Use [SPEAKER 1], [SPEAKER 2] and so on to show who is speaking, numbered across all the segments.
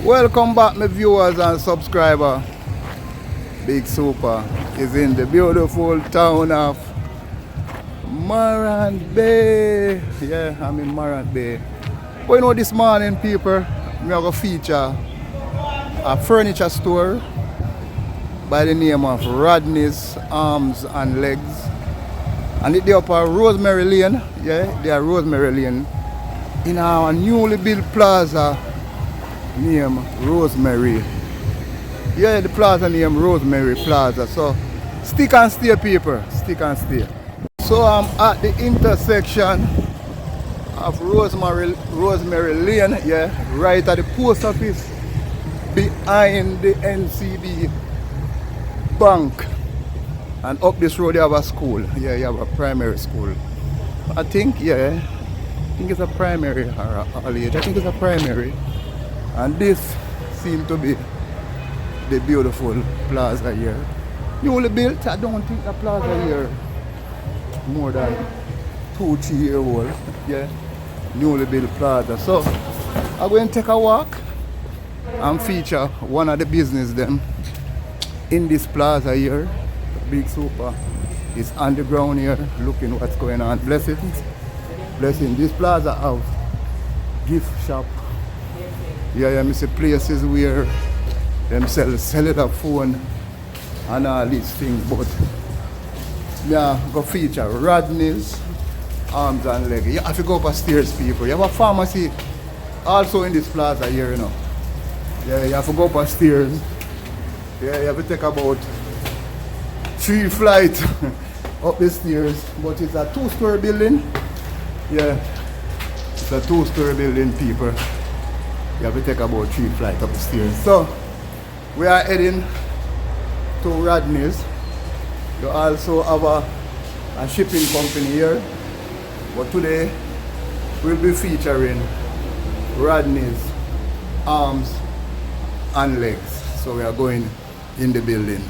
[SPEAKER 1] Welcome back, my viewers and subscribers. Big Super is in the beautiful town of Morant Bay. Yeah, I'm in Morant Bay. But you know, this morning, people, we are going to feature a furniture store by the name of Rodney's Arms and Legs. And it's up at Rosemary Lane. Yeah, they are Rosemary Lane in our newly built plaza named Rosemary. Yeah, the plaza named Rosemary Plaza. So stick and stay, people. Stick and stay. So I'm at the intersection of Rosemary Lane, yeah, right at the post office behind the NCB bank. And up this road you have a school. Yeah, you have a primary school. I think it's a primary or all age. I think it's a primary. And this seems to be the beautiful plaza here. Newly built. I don't think the plaza here more than 2-3 years old. Yeah, newly built plaza. So I'm going to take a walk and feature one of the business them in this plaza here. Big Super is underground here, looking what's going on. Blessings. This plaza have gift shop. Yeah, I see places where them sell cellular phone and all these things, but yeah, go feature Rodney's Arms and Legs. You have to go upstairs, people. You have a pharmacy also in this plaza here, you know. Yeah, you have to go upstairs. Yeah, you have to take about 3 flights up the stairs, but it's a 2-story building. Yeah, it's a 2-story building, people. You have to take about 3 flights up the stairs. So we are heading to Rodney's. You also have a shipping company here, but today we'll be featuring Rodney's Arms and Legs. So we are going in the building.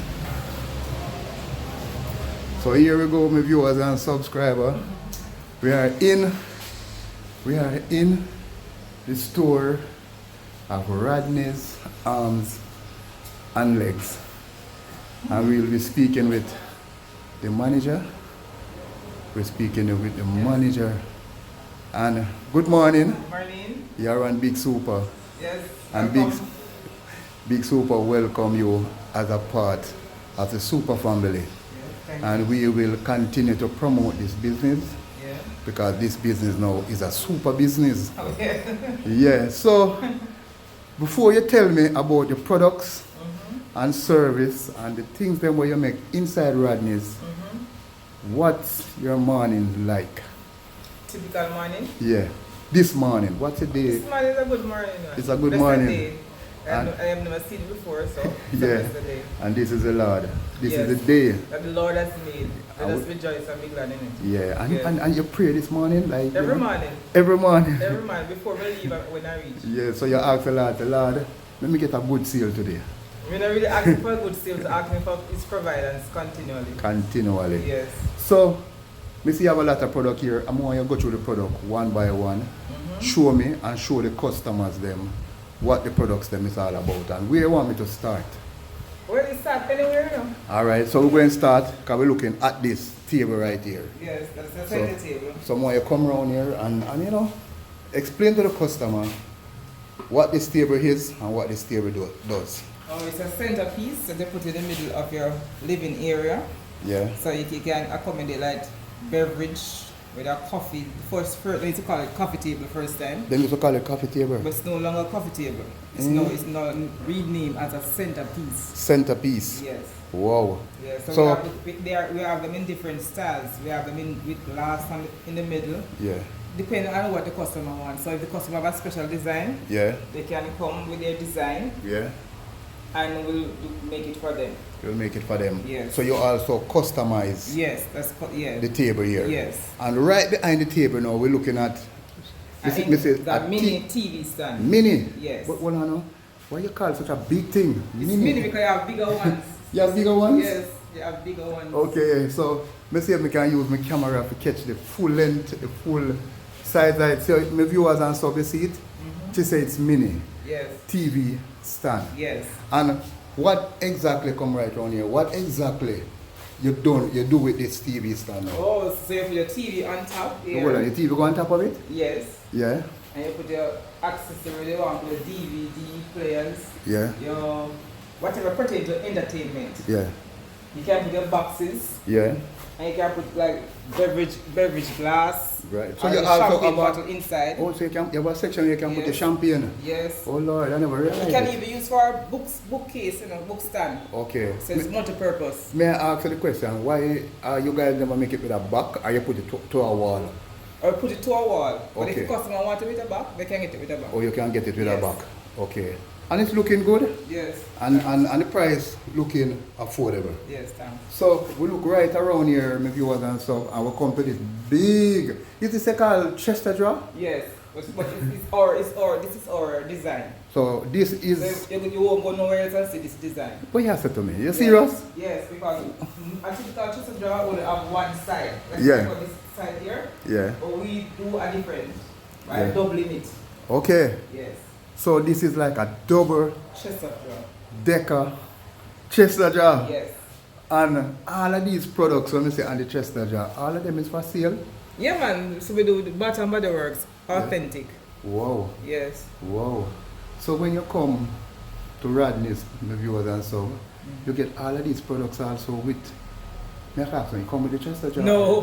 [SPEAKER 1] So here we go, my viewers and subscribers. We are in the store of Rodney's Arms and Legs. And we'll be speaking with the manager. We're speaking with the manager. And good morning.
[SPEAKER 2] Good morning.
[SPEAKER 1] You're on Big Super.
[SPEAKER 2] Yes.
[SPEAKER 1] And Big Super welcome you as a part of the Super family. And we will continue to promote this business, because this business now is a super business.
[SPEAKER 2] Oh, yeah.
[SPEAKER 1] Yeah, so before you tell me about your products and service and the things that you make inside Rodney's, what's your morning like?
[SPEAKER 2] Typical morning?
[SPEAKER 1] Yeah, this morning, what's the day?
[SPEAKER 2] This morning is a good morning.
[SPEAKER 1] It's a good morning.
[SPEAKER 2] Day. I have never seen it before, so
[SPEAKER 1] yeah,
[SPEAKER 2] it's the day.
[SPEAKER 1] And this is the Lord. This
[SPEAKER 2] yes,
[SPEAKER 1] is the day
[SPEAKER 2] that the Lord has made. Let us rejoice and be glad in it.
[SPEAKER 1] Yeah, and,
[SPEAKER 2] yes.
[SPEAKER 1] and you pray this morning? Like
[SPEAKER 2] every morning.
[SPEAKER 1] Every morning?
[SPEAKER 2] Every morning, before we leave when I reach.
[SPEAKER 1] Yeah, so you ask the Lord, let me get a good sale today.
[SPEAKER 2] We're not really asking for a good sale, asking for His providence continually.
[SPEAKER 1] Continually.
[SPEAKER 2] Yes.
[SPEAKER 1] So, me see you have a lot of product here. I'm going to go through the product one by one. Show me and show the customers them what the products them is all about and where you want me to start.
[SPEAKER 2] Where do you start? Anywhere, you know?
[SPEAKER 1] Alright, so we're going to start because we're looking at this table right here.
[SPEAKER 2] Yes, that's the center table.
[SPEAKER 1] So when you come around here and you know, explain to the customer what this table is and what this table does.
[SPEAKER 2] Oh, it's a centerpiece, so they put it in the middle of your living area.
[SPEAKER 1] Yeah.
[SPEAKER 2] So you can accommodate like beverage with a coffee. First they used to call it coffee table first time.
[SPEAKER 1] They used to call it coffee table.
[SPEAKER 2] But it's no longer coffee table. It's now renamed as a centerpiece.
[SPEAKER 1] Centerpiece.
[SPEAKER 2] Yes.
[SPEAKER 1] Wow.
[SPEAKER 2] Yeah. So we have them in different styles. We have them with glass in the middle.
[SPEAKER 1] Yeah.
[SPEAKER 2] Depending on what the customer wants. So if the customer has a special design,
[SPEAKER 1] yeah, they
[SPEAKER 2] can come with their design.
[SPEAKER 1] Yeah.
[SPEAKER 2] And we'll make it for them.
[SPEAKER 1] You'll make it for them.
[SPEAKER 2] Yes.
[SPEAKER 1] So you also customize.
[SPEAKER 2] Yes,
[SPEAKER 1] the table here.
[SPEAKER 2] Yes.
[SPEAKER 1] And right behind the table now we're looking at
[SPEAKER 2] the mini TV stand.
[SPEAKER 1] Mini?
[SPEAKER 2] Yes.
[SPEAKER 1] But hold on now. Why you call it such a big thing?
[SPEAKER 2] It's mini because you have bigger ones.
[SPEAKER 1] You have bigger ones?
[SPEAKER 2] Yes, you have bigger ones.
[SPEAKER 1] Okay, so let's see if I can use my camera to catch the full length, the full Side light. So my viewers and sub, you see it? She say it's mini.
[SPEAKER 2] Yes.
[SPEAKER 1] TV stand.
[SPEAKER 2] Yes.
[SPEAKER 1] And what exactly come right around here? What exactly you do with this TV stand now?
[SPEAKER 2] Oh, so you put your TV on top here.
[SPEAKER 1] Hold on, the TV go on top of it?
[SPEAKER 2] Yes.
[SPEAKER 1] Yeah.
[SPEAKER 2] And you put your accessory, you want your DVD players.
[SPEAKER 1] Yeah.
[SPEAKER 2] Your whatever pertains to entertainment.
[SPEAKER 1] Yeah.
[SPEAKER 2] You can put your boxes.
[SPEAKER 1] Yeah.
[SPEAKER 2] And you can put like beverage glass.
[SPEAKER 1] Right.
[SPEAKER 2] So you also champagne bottle inside.
[SPEAKER 1] Oh, so you have a section where you can put the champagne.
[SPEAKER 2] Yes.
[SPEAKER 1] Oh Lord, I never realized.
[SPEAKER 2] You can even use for a bookcase, book stand.
[SPEAKER 1] Okay.
[SPEAKER 2] So it's multi-purpose.
[SPEAKER 1] May I ask you the question? Why you guys never make it with a back, or you put it to a wall?
[SPEAKER 2] Or put it to a wall. But
[SPEAKER 1] Okay.
[SPEAKER 2] if the customer wants it with a back, they can get it with a back.
[SPEAKER 1] Oh, you can get it with a
[SPEAKER 2] Yes.
[SPEAKER 1] back. Okay. And it's looking good?
[SPEAKER 2] Yes.
[SPEAKER 1] And the price looking affordable.
[SPEAKER 2] Yes, thanks.
[SPEAKER 1] So we look right around here, my viewers and stuff, and we come to this big, is this called Chester drawer?
[SPEAKER 2] Yes. But this is our design.
[SPEAKER 1] So this is,
[SPEAKER 2] So you won't go nowhere else and see this design.
[SPEAKER 1] what you said to me, you serious?
[SPEAKER 2] Yes, because a typical chest drawer will have one side. Let's
[SPEAKER 1] Yeah.
[SPEAKER 2] talk about this side here.
[SPEAKER 1] Yeah.
[SPEAKER 2] But we do a different, by
[SPEAKER 1] Yeah.
[SPEAKER 2] doubling it.
[SPEAKER 1] Okay.
[SPEAKER 2] Yes.
[SPEAKER 1] So this is like a double
[SPEAKER 2] Chest drawer.
[SPEAKER 1] decker Chester jar.
[SPEAKER 2] Yes.
[SPEAKER 1] And all of these products, when we say on the Chester jar, all of them is for sale?
[SPEAKER 2] Yeah, man. So we do the Bath and Body Works, authentic.
[SPEAKER 1] Wow.
[SPEAKER 2] Yes.
[SPEAKER 1] Wow. So when you come to Rodney's, my viewers and so, you get all of these products also with, may I ask you come with the Chester jar?
[SPEAKER 2] No.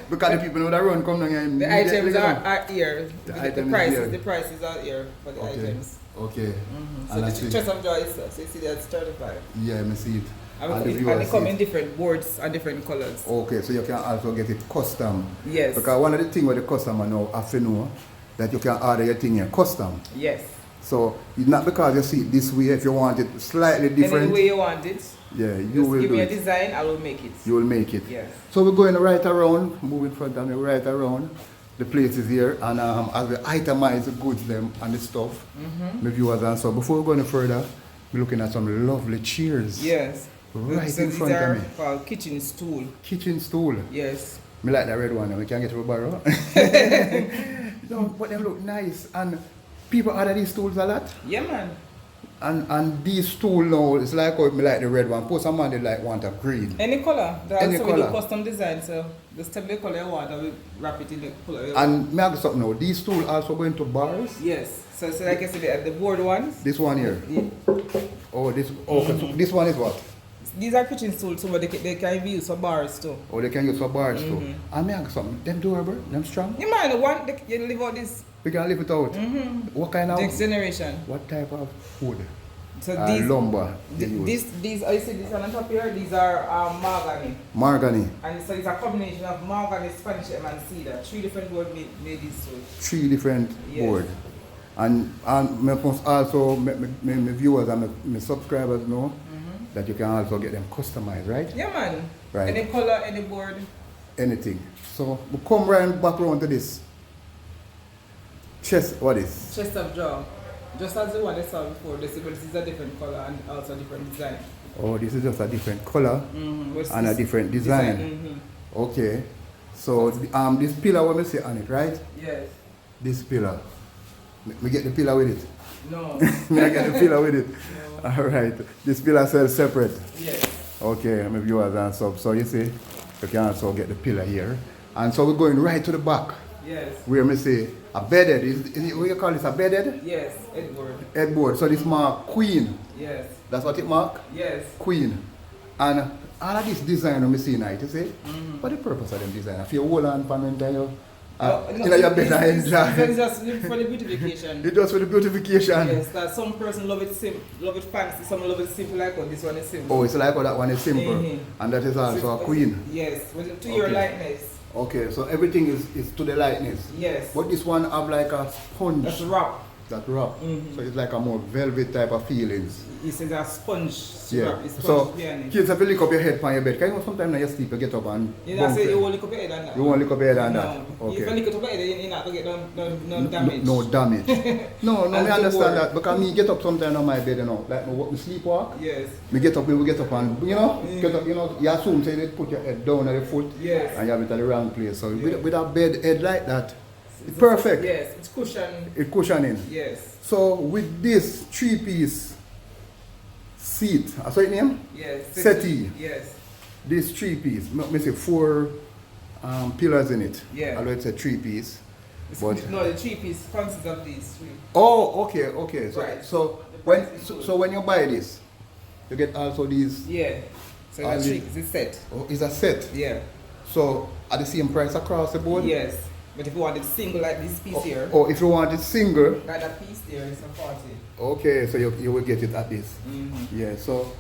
[SPEAKER 1] Because the people know that run come down here and
[SPEAKER 2] The
[SPEAKER 1] immediately
[SPEAKER 2] items are here.
[SPEAKER 1] The
[SPEAKER 2] The
[SPEAKER 1] item is
[SPEAKER 2] prices,
[SPEAKER 1] here.
[SPEAKER 2] the prices are here for the
[SPEAKER 1] Okay.
[SPEAKER 2] items.
[SPEAKER 1] Okay.
[SPEAKER 2] So
[SPEAKER 1] And I
[SPEAKER 2] the
[SPEAKER 1] see,
[SPEAKER 2] chest of joy is, so you see that's 35.
[SPEAKER 1] yeah, I see it.
[SPEAKER 2] And
[SPEAKER 1] the
[SPEAKER 2] they
[SPEAKER 1] viewers
[SPEAKER 2] come
[SPEAKER 1] see
[SPEAKER 2] in
[SPEAKER 1] it.
[SPEAKER 2] different boards and different colors.
[SPEAKER 1] Okay, so you can also get it custom.
[SPEAKER 2] Yes.
[SPEAKER 1] Because one of the things with the customer now have to know that you can order your thing here custom.
[SPEAKER 2] Yes.
[SPEAKER 1] So it's not because you see it this way, if you want it slightly different,
[SPEAKER 2] Any way you want it,
[SPEAKER 1] yeah, you
[SPEAKER 2] just
[SPEAKER 1] will
[SPEAKER 2] give
[SPEAKER 1] do
[SPEAKER 2] me a
[SPEAKER 1] it.
[SPEAKER 2] design, I will make it.
[SPEAKER 1] You will make it.
[SPEAKER 2] Yes.
[SPEAKER 1] So we're going right around, moving front and right around. The place is here, and as we itemize the goods them and the stuff, my viewers and so. Before we go any further, we're looking at some lovely chairs.
[SPEAKER 2] Yes.
[SPEAKER 1] Right
[SPEAKER 2] So
[SPEAKER 1] in
[SPEAKER 2] these
[SPEAKER 1] front
[SPEAKER 2] are
[SPEAKER 1] of me.
[SPEAKER 2] called kitchen stool.
[SPEAKER 1] Kitchen stool.
[SPEAKER 2] Yes.
[SPEAKER 1] Me like that red one, and we can get it for borrow. No, but they look nice, and people order these stools a lot.
[SPEAKER 2] Yeah, man.
[SPEAKER 1] And these stool now, it's like how me like the red one. Post some man they like want a green.
[SPEAKER 2] Any color.
[SPEAKER 1] Any
[SPEAKER 2] So we do
[SPEAKER 1] colour.
[SPEAKER 2] custom design. So just tell me the color you want, and we wrap it in the color you want.
[SPEAKER 1] And me ask something now, these stools also going to bars?
[SPEAKER 2] Yes. So like I said, the board ones.
[SPEAKER 1] This one here.
[SPEAKER 2] Yeah.
[SPEAKER 1] Oh, this. Oh, so this one is what?
[SPEAKER 2] These are kitchen stools, so they can be used for bars too.
[SPEAKER 1] Oh, they can use for bars too. And me ask something, them durable, them strong.
[SPEAKER 2] You mind one? You live out this
[SPEAKER 1] We can live it out. What kind of?
[SPEAKER 2] next generation.
[SPEAKER 1] What type of wood?
[SPEAKER 2] So these
[SPEAKER 1] Lumber. they use.
[SPEAKER 2] these I see this one on top here. These are mahogany,
[SPEAKER 1] Mahogany.
[SPEAKER 2] and so it's a combination of mahogany, Spanish elm, and cedar. 3 different board made these tools.
[SPEAKER 1] 3 different
[SPEAKER 2] Yes.
[SPEAKER 1] board. And me must also my viewers and my subscribers know that you can also get them customized, right?
[SPEAKER 2] Yeah, man.
[SPEAKER 1] Right.
[SPEAKER 2] Any color, any board.
[SPEAKER 1] Anything. So we come right back around to this. Chest, what is?
[SPEAKER 2] Chest of jaw. Just as the one I saw before, this is a different color and also a different design.
[SPEAKER 1] Oh, this is just a different color and a different design. Okay. So this pillar what me say on it, right?
[SPEAKER 2] Yes.
[SPEAKER 1] This pillar. Me get the pillar with it.
[SPEAKER 2] No.
[SPEAKER 1] Me I get the pillar with it.
[SPEAKER 2] No.
[SPEAKER 1] Alright. This pillar sells separate.
[SPEAKER 2] Yes.
[SPEAKER 1] Okay, my viewers and sub. So you see, you can also get the pillar here. And so we're going right to the back.
[SPEAKER 2] Yes.
[SPEAKER 1] Where me say a bedded. Is it what you call this, a bedded?
[SPEAKER 2] Yes. Headboard.
[SPEAKER 1] Headboard. So this mark Queen.
[SPEAKER 2] Yes.
[SPEAKER 1] That's what it mark?
[SPEAKER 2] Yes.
[SPEAKER 1] Queen. And all of this design we see now, you see? What the purpose of them design? If you hold on for the entire in your bed and enjoy.
[SPEAKER 2] It's just for the beautification.
[SPEAKER 1] It's just for the beautification.
[SPEAKER 2] Yes, that some person love it fancy, some love it simple like this one is simple.
[SPEAKER 1] Oh, it's like how that one is simple. And that is also a queen.
[SPEAKER 2] Yes, to your likeness.
[SPEAKER 1] Okay, so everything is to the likeness.
[SPEAKER 2] Yes.
[SPEAKER 1] But this one have like a sponge.
[SPEAKER 2] That's wrap.
[SPEAKER 1] That wrap. So it's like a more velvet type of feelings.
[SPEAKER 2] It's a sponge
[SPEAKER 1] Yeah.
[SPEAKER 2] wrap. It's
[SPEAKER 1] So
[SPEAKER 2] sponge behind it.
[SPEAKER 1] kids have to lick up your head from your bed. Can you know sometimes when you sleep you get up and
[SPEAKER 2] You know, say you won't lick up your head and that.
[SPEAKER 1] You won't lick up your head and
[SPEAKER 2] No.
[SPEAKER 1] that. Okay.
[SPEAKER 2] If you lick up your head, you're not going to get no damage.
[SPEAKER 1] No damage. No,
[SPEAKER 2] That's
[SPEAKER 1] me
[SPEAKER 2] the
[SPEAKER 1] understand
[SPEAKER 2] word.
[SPEAKER 1] that. Because me get up sometimes on my bed, you know. Like me sleepwalk.
[SPEAKER 2] Yes.
[SPEAKER 1] We get up and, you know, get up, you know, you assume say they put your head down at the foot
[SPEAKER 2] Yes.
[SPEAKER 1] and you have it at the wrong place. So with a bed head like that,
[SPEAKER 2] It's
[SPEAKER 1] Perfect.
[SPEAKER 2] Yes, it's cushioned.
[SPEAKER 1] It cushioning.
[SPEAKER 2] Yes.
[SPEAKER 1] So with this 3-piece seat, I saw it name?
[SPEAKER 2] Yes.
[SPEAKER 1] Settee.
[SPEAKER 2] Yes.
[SPEAKER 1] This 3-piece, me say 4 pillars in it.
[SPEAKER 2] Yeah.
[SPEAKER 1] Although it's a 3-piece. But
[SPEAKER 2] No, the 3-piece consists of these 3.
[SPEAKER 1] oh, okay. So,
[SPEAKER 2] Right.
[SPEAKER 1] so
[SPEAKER 2] The
[SPEAKER 1] when
[SPEAKER 2] price is
[SPEAKER 1] so,
[SPEAKER 2] good.
[SPEAKER 1] so when you buy this, you get also these.
[SPEAKER 2] Yeah. So
[SPEAKER 1] All
[SPEAKER 2] that's
[SPEAKER 1] the-
[SPEAKER 2] it's a set.
[SPEAKER 1] Oh, it's a set.
[SPEAKER 2] Yeah.
[SPEAKER 1] So at the same price across the board.
[SPEAKER 2] Yes. But if you want it single like this piece here,
[SPEAKER 1] Oh, if you want it single,
[SPEAKER 2] like that piece there, it's a 40.
[SPEAKER 1] okay, so you will get it at this.
[SPEAKER 2] Mm-hmm.
[SPEAKER 1] Yeah. So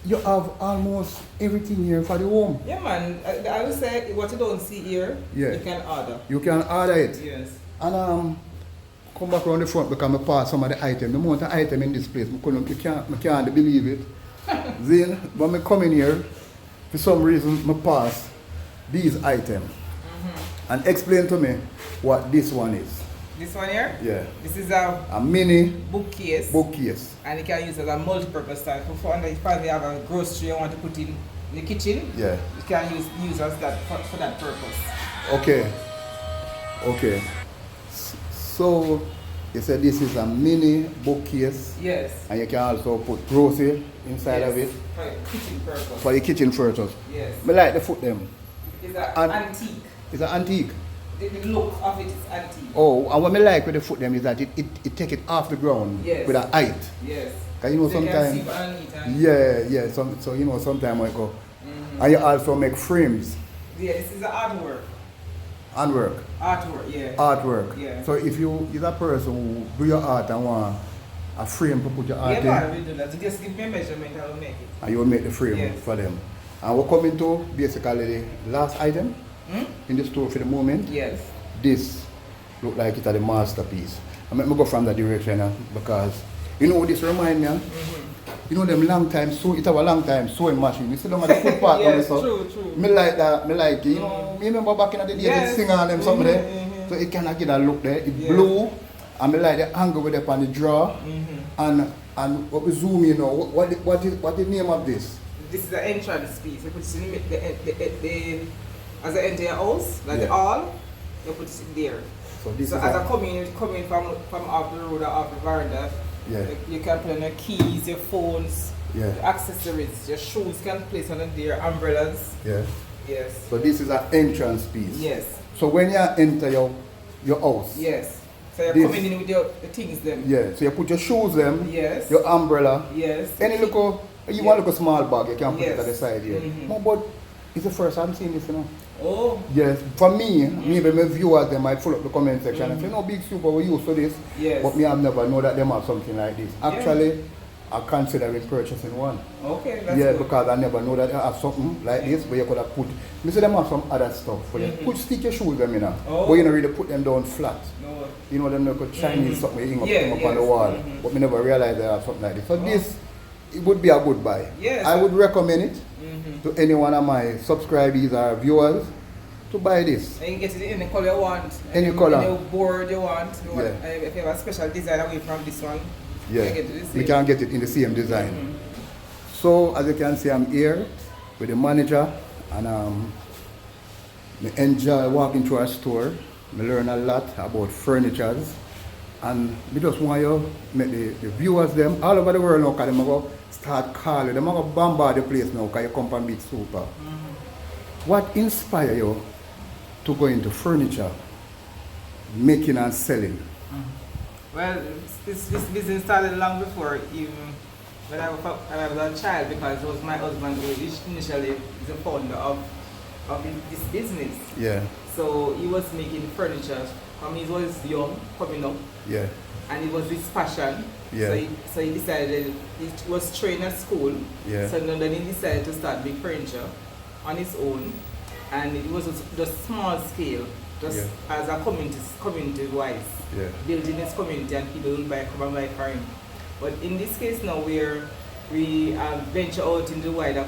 [SPEAKER 1] you have almost everything here for the home.
[SPEAKER 2] Yeah, man. I would say what you don't see here,
[SPEAKER 1] Yeah.
[SPEAKER 2] you can order.
[SPEAKER 1] You can order it.
[SPEAKER 2] Yes.
[SPEAKER 1] And come back around the front because I pass some of the items. The amount of item in this place, I can't believe it. Then when I come in here, for some reason, I pass these items. And explain to me what this one is.
[SPEAKER 2] This one here?
[SPEAKER 1] Yeah.
[SPEAKER 2] This is a
[SPEAKER 1] mini
[SPEAKER 2] bookcase.
[SPEAKER 1] bookcase.
[SPEAKER 2] And you can use it as a multi-purpose type. If you have a grocery you want to put in the kitchen,
[SPEAKER 1] Yeah.
[SPEAKER 2] you can use as that for that purpose.
[SPEAKER 1] Okay. So you said this is a mini bookcase.
[SPEAKER 2] Yes.
[SPEAKER 1] And you can also put grocery inside
[SPEAKER 2] Yes.
[SPEAKER 1] of it
[SPEAKER 2] For kitchen purpose.
[SPEAKER 1] for the kitchen purpose.
[SPEAKER 2] Yes.
[SPEAKER 1] I like the foot them.
[SPEAKER 2] It's an
[SPEAKER 1] And-
[SPEAKER 2] antique.
[SPEAKER 1] It's an antique.
[SPEAKER 2] The look of it is antique.
[SPEAKER 1] Oh, and what I like with the foot them is that it take it off the ground
[SPEAKER 2] Yes.
[SPEAKER 1] with a height.
[SPEAKER 2] Yes.
[SPEAKER 1] Cause you know
[SPEAKER 2] So you can
[SPEAKER 1] sometimes.
[SPEAKER 2] see underneath and
[SPEAKER 1] Yeah. So you know sometimes I go. And you also make frames
[SPEAKER 2] yeah, this is the artwork.
[SPEAKER 1] and work.
[SPEAKER 2] Artwork, yeah.
[SPEAKER 1] Artwork.
[SPEAKER 2] Yeah.
[SPEAKER 1] So if you is a person who do your art and want a frame to put your art
[SPEAKER 2] Yeah,
[SPEAKER 1] in,
[SPEAKER 2] but we do that. So just give me a measurement, I will make it.
[SPEAKER 1] and you will make the frame
[SPEAKER 2] Yes.
[SPEAKER 1] for them. And we're coming to basically the last item in the store for the moment.
[SPEAKER 2] Yes.
[SPEAKER 1] This look like it's a masterpiece. I make me go from that direction because you know what this remind me of? You know them long time so it have a long time sewing machine. You see them at the foot part on
[SPEAKER 2] Yes,
[SPEAKER 1] so.
[SPEAKER 2] true.
[SPEAKER 1] Me like that, me like it. You know, me remember back in the day
[SPEAKER 2] Yes.
[SPEAKER 1] they sing on them something there.
[SPEAKER 2] Mhm.
[SPEAKER 1] So it kind of get a look there. It
[SPEAKER 2] Yes.
[SPEAKER 1] blue. And me like the angle with it on the draw. And what we zoom in now, what the name of this?
[SPEAKER 2] This is the entrance piece. You put it in the as I enter your house, like the
[SPEAKER 1] Yeah.
[SPEAKER 2] hall, you put it in there.
[SPEAKER 1] So this
[SPEAKER 2] So
[SPEAKER 1] is
[SPEAKER 2] as
[SPEAKER 1] a,
[SPEAKER 2] I come in from off the road or off the veranda,
[SPEAKER 1] Yeah.
[SPEAKER 2] you can put on your keys, your phones,
[SPEAKER 1] Yeah.
[SPEAKER 2] your accessories, your shoes can place on there, umbrellas.
[SPEAKER 1] yeah.
[SPEAKER 2] Yes.
[SPEAKER 1] So this is an entrance piece.
[SPEAKER 2] Yes.
[SPEAKER 1] So when you enter your house,
[SPEAKER 2] Yes. So you're
[SPEAKER 1] This-
[SPEAKER 2] coming in with the things them.
[SPEAKER 1] yeah. So you put your shoes them,
[SPEAKER 2] Yes.
[SPEAKER 1] your umbrella,
[SPEAKER 2] Yes.
[SPEAKER 1] any little you
[SPEAKER 2] Yeah.
[SPEAKER 1] want like a small bag, you can put it
[SPEAKER 2] Yes.
[SPEAKER 1] at the side here.
[SPEAKER 2] Mhm.
[SPEAKER 1] No, but it's the first I'm seeing this, you know.
[SPEAKER 2] Oh.
[SPEAKER 1] Yes, for me, maybe my viewers they might pull up the comment section and say, no, Big Super, we used to this.
[SPEAKER 2] Yes.
[SPEAKER 1] But me, I've never know that them have something like this. Actually, I'm considering purchasing one.
[SPEAKER 2] Okay, that's
[SPEAKER 1] Yeah,
[SPEAKER 2] good.
[SPEAKER 1] because I never know that they have something like this where you could have put. Me say them have some other stuff. Where you put stick your shoes them in,
[SPEAKER 2] Oh.
[SPEAKER 1] but you don't really put them down flat.
[SPEAKER 2] No.
[SPEAKER 1] You know them like Chinese something you hang up,
[SPEAKER 2] Yeah,
[SPEAKER 1] hang up on the
[SPEAKER 2] yes.
[SPEAKER 1] wall.
[SPEAKER 2] Mhm.
[SPEAKER 1] But me never realized they have something like this. So this, it would be a good buy.
[SPEAKER 2] Yes.
[SPEAKER 1] I would recommend it
[SPEAKER 2] Mhm.
[SPEAKER 1] to any one of my subscribees or viewers to buy this.
[SPEAKER 2] And you get it in the color you want.
[SPEAKER 1] Any color.
[SPEAKER 2] Any board you want.
[SPEAKER 1] Yeah.
[SPEAKER 2] If you have a special design away from this one,
[SPEAKER 1] Yeah,
[SPEAKER 2] you get it the
[SPEAKER 1] we
[SPEAKER 2] same.
[SPEAKER 1] can get it in the same design.
[SPEAKER 2] Mhm.
[SPEAKER 1] So as you can see, I'm here with the manager, and I enjoy walking through our store. I learn a lot about furnitures, and we just want you make the viewers them all over the world now, because they go start calling, they go bombard the place now, because you come from Big Super. What inspired you to go into furniture making and selling?
[SPEAKER 2] Well, this business started long before even when I was a child, because it was my husband who initially is the founder of this business.
[SPEAKER 1] Yeah,
[SPEAKER 2] So he was making furniture from he was young, coming up,
[SPEAKER 1] yeah,
[SPEAKER 2] and it was his passion.
[SPEAKER 1] Yeah.
[SPEAKER 2] So he decided, he was trained at school.
[SPEAKER 1] Yeah.
[SPEAKER 2] So then he decided to start big furniture on his own, and it was just small scale, just
[SPEAKER 1] Yeah.
[SPEAKER 2] as a community wise,
[SPEAKER 1] yeah,
[SPEAKER 2] building his community and people will come and buy for him. But in this case now, where we venture out in the wider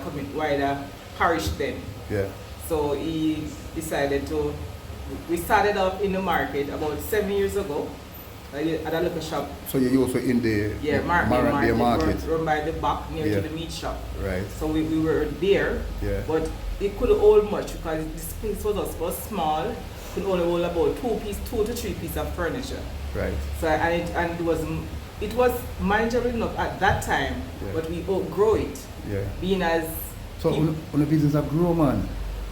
[SPEAKER 2] parish then.
[SPEAKER 1] yeah,
[SPEAKER 2] So he decided to, we started off in the market about 7 years ago at a local shop.
[SPEAKER 1] So you're also in the
[SPEAKER 2] Morant Bay
[SPEAKER 1] market.
[SPEAKER 2] run by the back near
[SPEAKER 1] Yeah.
[SPEAKER 2] to the meat shop.
[SPEAKER 1] Right.
[SPEAKER 2] So we were there,
[SPEAKER 1] Yeah.
[SPEAKER 2] but it couldn't hold much because this place was small could only hold about 2 to 3 pieces of furniture.
[SPEAKER 1] Right.
[SPEAKER 2] So it was manageable enough at that time,
[SPEAKER 1] Yeah.
[SPEAKER 2] but we outgrow it.
[SPEAKER 1] Yeah.
[SPEAKER 2] Being as
[SPEAKER 1] So on the business have grown, man,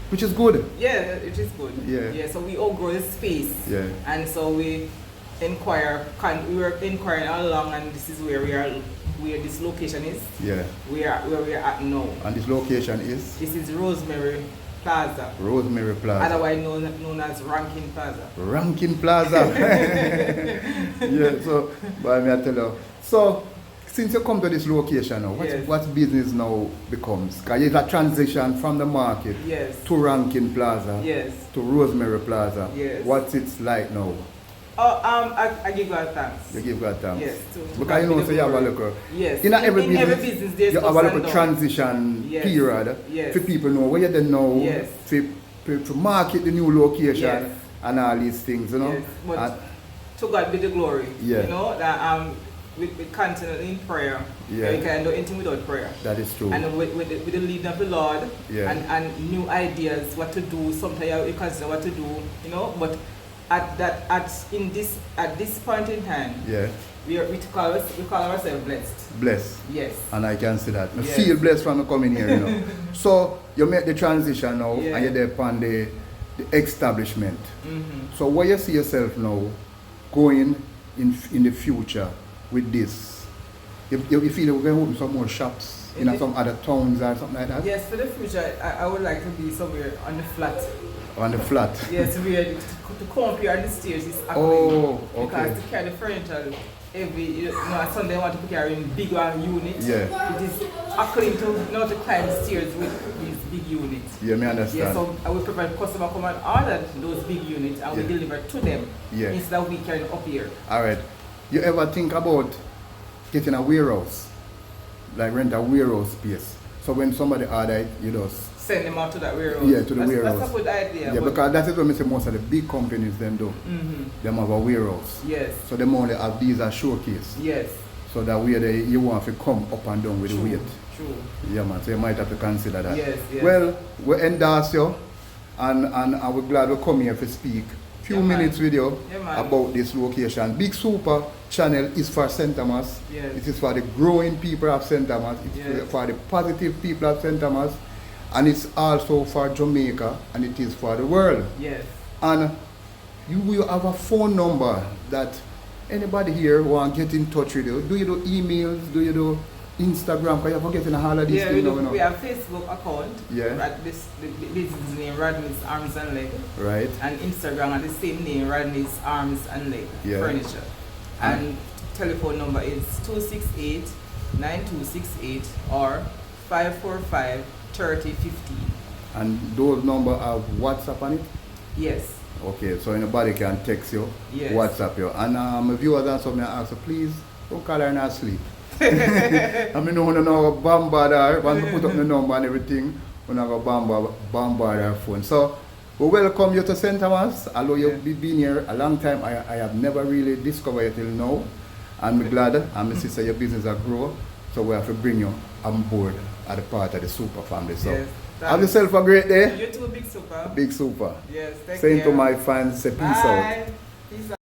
[SPEAKER 1] which is good.
[SPEAKER 2] yeah, it is good.
[SPEAKER 1] Yeah.
[SPEAKER 2] Yeah. So we outgrow the space.
[SPEAKER 1] Yeah.
[SPEAKER 2] And so we were inquiring all along, and this is where where this location is.
[SPEAKER 1] Yeah.
[SPEAKER 2] Where we are at now.
[SPEAKER 1] And this location is
[SPEAKER 2] This is Rosemary Plaza,
[SPEAKER 1] Rosemary Plaza.
[SPEAKER 2] otherwise known as Rankin Plaza.
[SPEAKER 1] Rankin Plaza. Yeah, so, but I tell you. So, since you come to this location now,
[SPEAKER 2] Yes.
[SPEAKER 1] what business now becomes? Because it's a transition from the market
[SPEAKER 2] Yes.
[SPEAKER 1] to Rankin Plaza
[SPEAKER 2] Yes.
[SPEAKER 1] to Rosemary Plaza.
[SPEAKER 2] Yes.
[SPEAKER 1] What's it like now?
[SPEAKER 2] Oh, I give God thanks.
[SPEAKER 1] You give God thanks.
[SPEAKER 2] Yes.
[SPEAKER 1] Because you know, so you have a
[SPEAKER 2] glory.
[SPEAKER 1] look.
[SPEAKER 2] Yes.
[SPEAKER 1] In every business,
[SPEAKER 2] there's
[SPEAKER 1] you have a
[SPEAKER 2] ups and
[SPEAKER 1] little
[SPEAKER 2] downs.
[SPEAKER 1] transition
[SPEAKER 2] Yes.
[SPEAKER 1] period
[SPEAKER 2] Yes.
[SPEAKER 1] for people know where you don't know,
[SPEAKER 2] Yes.
[SPEAKER 1] to market the new location
[SPEAKER 2] Yes.
[SPEAKER 1] and all these things, you know.
[SPEAKER 2] Yes. But
[SPEAKER 1] And-
[SPEAKER 2] to God be the glory.
[SPEAKER 1] Yeah.
[SPEAKER 2] You know that we continue in prayer.
[SPEAKER 1] Yeah.
[SPEAKER 2] We can't do anything without prayer.
[SPEAKER 1] that is true.
[SPEAKER 2] And with the leading of the Lord,
[SPEAKER 1] Yeah.
[SPEAKER 2] and new ideas, what to do. Sometimes you consider what to do, you know. But at this point in time,
[SPEAKER 1] Yeah,
[SPEAKER 2] we call ourselves blessed.
[SPEAKER 1] blessed.
[SPEAKER 2] Yes.
[SPEAKER 1] And I can see that. I
[SPEAKER 2] Yes.
[SPEAKER 1] feel blessed from coming here, you know. So you make the transition now,
[SPEAKER 2] Yeah.
[SPEAKER 1] and you're there upon the establishment.
[SPEAKER 2] Mm-hmm.
[SPEAKER 1] So where you see yourself now going in the future with this? You feel we're going to open some more shops in some other towns or something like that?
[SPEAKER 2] Yes, for the future, I would like to be somewhere on the flat.
[SPEAKER 1] On the flat?
[SPEAKER 2] Yes, where to come up here on the stairs is actually.
[SPEAKER 1] Oh, okay.
[SPEAKER 2] Because to carry the furniture at Sunday I want to carry in bigger units.
[SPEAKER 1] Yeah.
[SPEAKER 2] It is actually to climb the stairs with these big units.
[SPEAKER 1] Yeah, me understand.
[SPEAKER 2] Yeah, so I will provide customer come and order those big units and we
[SPEAKER 1] Yeah.
[SPEAKER 2] deliver to them
[SPEAKER 1] Yeah.
[SPEAKER 2] instead of we carry up here.
[SPEAKER 1] All right. You ever think about getting a warehouse? Like rent a warehouse space. So when somebody order it, you just
[SPEAKER 2] Send them out to that warehouse.
[SPEAKER 1] Yeah, to the warehouse.
[SPEAKER 2] That's a good idea.
[SPEAKER 1] yeah, because that is what I say most of the big companies them do.
[SPEAKER 2] Mm-hmm.
[SPEAKER 1] Them have a warehouse.
[SPEAKER 2] Yes.
[SPEAKER 1] So them only have these as showcase.
[SPEAKER 2] Yes.
[SPEAKER 1] So that way you want to come up and down with
[SPEAKER 2] True.
[SPEAKER 1] the weight.
[SPEAKER 2] True.
[SPEAKER 1] Yeah man, so you might have to consider that.
[SPEAKER 2] Yes, yes.
[SPEAKER 1] Well, we endorse you and we're glad we come here to speak few
[SPEAKER 2] Yeah, man.
[SPEAKER 1] minutes with you
[SPEAKER 2] Yeah, man.
[SPEAKER 1] about this location. Big Super channel is for St. Thomas.
[SPEAKER 2] Yes.
[SPEAKER 1] It is for the growing people of St. Thomas. It's
[SPEAKER 2] Yes.
[SPEAKER 1] for the positive people of St. Thomas. And it's also for Jamaica and it is for the world.
[SPEAKER 2] Yes.
[SPEAKER 1] And you will have a phone number that anybody here want to get in touch with you. Do you do emails? Do you do Instagram? Because you're forgetting all of these
[SPEAKER 2] Yeah,
[SPEAKER 1] things now, you
[SPEAKER 2] we
[SPEAKER 1] know.
[SPEAKER 2] have Facebook account.
[SPEAKER 1] Yeah.
[SPEAKER 2] The business name RodneysArms&Legs.
[SPEAKER 1] Right.
[SPEAKER 2] And Instagram at the same name RodneysArms&Legs
[SPEAKER 1] Yeah.
[SPEAKER 2] Furniture. And telephone number is 268-9268 or 545-3015.
[SPEAKER 1] And those numbers have WhatsApp on it?
[SPEAKER 2] Yes.
[SPEAKER 1] Okay, so anybody can text you,
[SPEAKER 2] Yes.
[SPEAKER 1] WhatsApp you. And viewers and something I ask you, please don't call her in her sleep. I mean, no go bombard her, once you put up the number and everything, we're not going to bombard her phone. So, we welcome you to St. Thomas. Although you've been here a long time, I have never really discovered you till now. And I'm glad, and my sister, your business has grown. So we have to bring you on board as a part of the Super family. So,
[SPEAKER 2] Yes,
[SPEAKER 1] have yourself a great day.
[SPEAKER 2] You too, Big Super.
[SPEAKER 1] Big Super.
[SPEAKER 2] Yes, thank
[SPEAKER 1] Saying
[SPEAKER 2] you.
[SPEAKER 1] to my fans, say peace out.
[SPEAKER 2] Peace out.